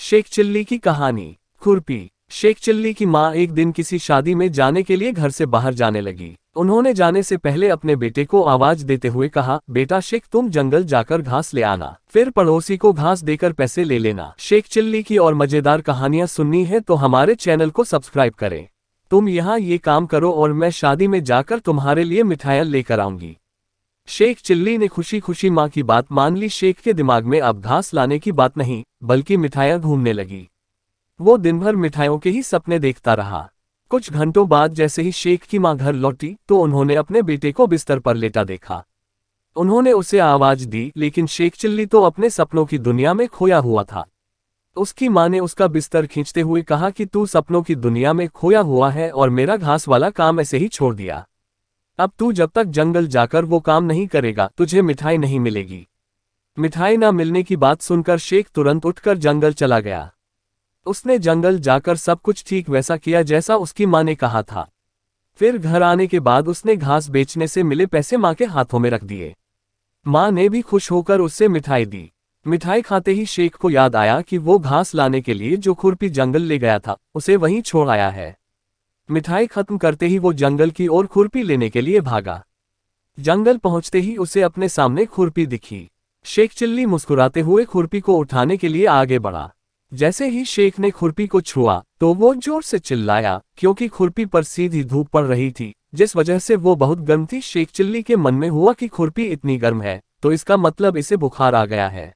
Sheikh chilli की कहानी। खुरपी। शेख चिल्ली की माँ एक दिन किसी शादी में जाने के लिए घर से बाहर जाने लगी। उन्होंने जाने से पहले अपने बेटे को आवाज देते हुए कहा, बेटा शेख तुम जंगल जाकर घास ले आना, फिर पड़ोसी को घास देकर पैसे ले लेना। शेख चिल्ली की और मजेदार कहानियां सुननी है तो हमारे चैनल को सब्सक्राइब करें। तुम यहाँ ये काम करो और मैं शादी में जाकर तुम्हारे लिए मिठाइयाँ लेकर आऊंगी। शेख चिल्ली ने खुशी खुशी माँ की बात मान ली। शेख के दिमाग में अब घास लाने की बात नहीं बल्कि मिठाइयाँ घूमने लगी। वो दिन भर मिठाइयों के ही सपने देखता रहा। कुछ घंटों बाद जैसे ही शेख की माँ घर लौटी तो उन्होंने अपने बेटे को बिस्तर पर लेटा देखा। उन्होंने उसे आवाज दी लेकिन शेख चिल्ली तो अपने सपनों की दुनिया में खोया हुआ था। उसकी माँ ने उसका बिस्तर खींचते हुए कहा कि तू सपनों की दुनिया में खोया हुआ है और मेरा घास वाला काम ऐसे ही छोड़ दिया। अब तू जब तक जंगल जाकर वो काम नहीं करेगा तुझे मिठाई नहीं मिलेगी। मिठाई ना मिलने की बात सुनकर शेख तुरंत उठकर जंगल चला गया। उसने जंगल जाकर सब कुछ ठीक वैसा किया जैसा उसकी माँ ने कहा था। फिर घर आने के बाद उसने घास बेचने से मिले पैसे माँ के हाथों में रख दिए। माँ ने भी खुश होकर उससे मिठाई दी। मिठाई खाते ही शेख को याद आया कि वो घास लाने के लिए जो खुरपी जंगल ले गया था उसे वहीं छोड़ आया है। मिठाई खत्म करते ही वो जंगल की ओर खुरपी लेने के लिए भागा। जंगल पहुंचते ही उसे अपने सामने खुरपी दिखी। शेख चिल्ली मुस्कुराते हुए खुरपी को उठाने के लिए आगे बढ़ा। जैसे ही शेख ने खुरपी को छुआ तो वो जोर से चिल्लाया क्योंकि खुरपी पर सीधी धूप पड़ रही थी जिस वजह से वो बहुत गर्म थी। शेख चिल्ली के मन में हुआ कि खुरपी इतनी गर्म है तो इसका मतलब इसे बुखार आ गया है।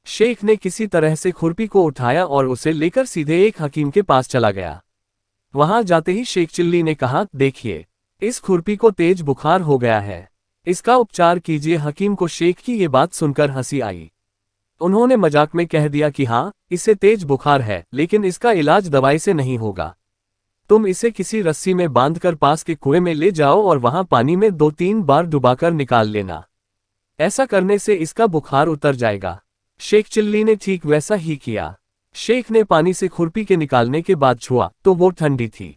शेख ने किसी तरह से खुरपी को उठाया और उसे लेकर सीधे एक हकीम के पास चला गया। वहां जाते ही शेख चिल्ली ने कहा, देखिए इस खुरपी को तेज बुखार हो गया है, इसका उपचार कीजिए। हकीम को शेख की ये बात सुनकर हंसी आई। उन्होंने मजाक में कह दिया कि हाँ इसे तेज बुखार है लेकिन इसका इलाज दवाई से नहीं होगा। तुम इसे किसी रस्सी में बांधकर पास के कुएं में ले जाओ और वहां पानी में 2-3 बार डुबाकर निकाल लेना। ऐसा करने से इसका बुखार उतर जाएगा। शेख चिल्ली ने ठीक वैसा ही किया। शेख ने पानी से खुरपी के निकालने के बाद छुआ तो वो ठंडी थी।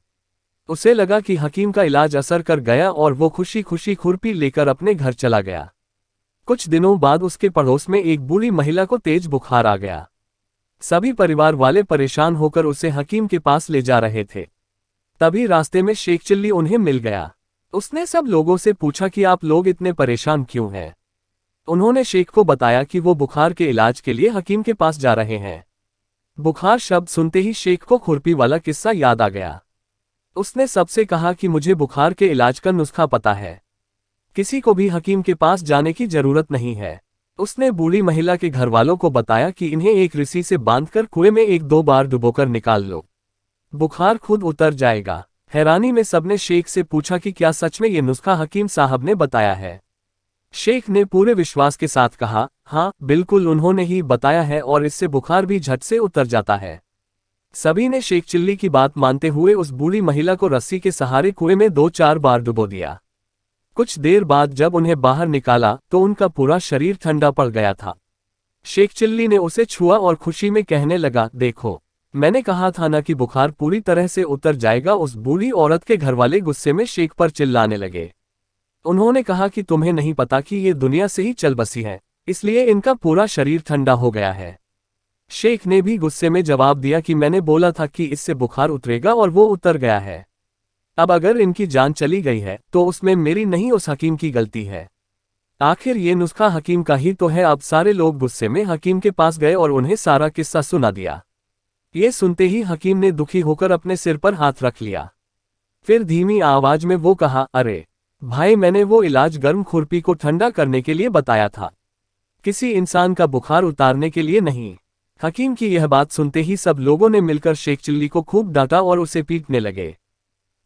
उसे लगा कि हकीम का इलाज असर कर गया और वो खुशी खुशी खुरपी लेकर अपने घर चला गया। कुछ दिनों बाद उसके पड़ोस में एक बूढ़ी महिला को तेज बुखार आ गया। सभी परिवार वाले परेशान होकर उसे हकीम के पास ले जा रहे थे। तभी रास्ते में शेख चिल्ली उन्हें मिल गया। उसने सब लोगों से पूछा कि आप लोग इतने परेशान क्यों हैं। उन्होंने शेख को बताया कि वो बुखार के इलाज के लिए हकीम के पास जा रहे हैं। बुखार शब्द सुनते ही शेख को खुरपी वाला किस्सा याद आ गया। उसने सबसे कहा कि मुझे बुखार के इलाज का नुस्खा पता है, किसी को भी हकीम के पास जाने की जरूरत नहीं है। उसने बूढ़ी महिला के घर वालों को बताया कि इन्हें एक रस्सी से बांधकर कुएं में 1-2 बार डुबोकर निकाल लो, बुखार खुद उतर जाएगा। हैरानी में सबने शेख से पूछा कि क्या सच में ये नुस्खा हकीम साहब ने बताया है। शेख ने पूरे विश्वास के साथ कहा, हाँ बिल्कुल उन्होंने ही बताया है और इससे बुखार भी झट से उतर जाता है। सभी ने शेख चिल्ली की बात मानते हुए उस बूढ़ी महिला को रस्सी के सहारे कुएं में 2-4 बार डुबो दिया। कुछ देर बाद जब उन्हें बाहर निकाला तो उनका पूरा शरीर ठंडा पड़ गया था। शेख चिल्ली ने उसे छुआ और खुशी में कहने लगा, देखो मैंने कहा था ना कि बुखार पूरी तरह से उतर जाएगा। उस बूढ़ी औरत के घरवाले गुस्से में शेख पर चिल्लाने लगे। उन्होंने कहा कि तुम्हें नहीं पता कि ये दुनिया से ही चल बसी है, इसलिए इनका पूरा शरीर ठंडा हो गया है। शेख ने भी गुस्से में जवाब दिया कि मैंने बोला था कि इससे बुखार उतरेगा और वो उतर गया है। अब अगर इनकी जान चली गई है तो उसमें मेरी नहीं उस हकीम की गलती है। आखिर ये नुस्खा हकीम का ही तो है। अब सारे लोग गुस्से में हकीम के पास गए और उन्हें सारा किस्सा सुना दिया। ये सुनते ही हकीम ने दुखी होकर अपने सिर पर हाथ रख लिया। फिर धीमी आवाज में वो कहा, अरे भाई मैंने वो इलाज गर्म खुरपी को ठंडा करने के लिए बताया था, किसी इंसान का बुखार उतारने के लिए नहीं। हकीम की यह बात सुनते ही सब लोगों ने मिलकर शेख चिल्ली को खूब डांटा और उसे पीटने लगे।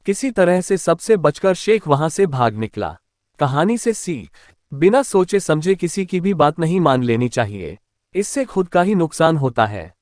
किसी तरह से सबसे बचकर शेख वहां से भाग निकला। कहानी से सीख, बिना सोचे समझे किसी की भी बात नहीं मान लेनी चाहिए, इससे खुद का ही नुकसान होता है।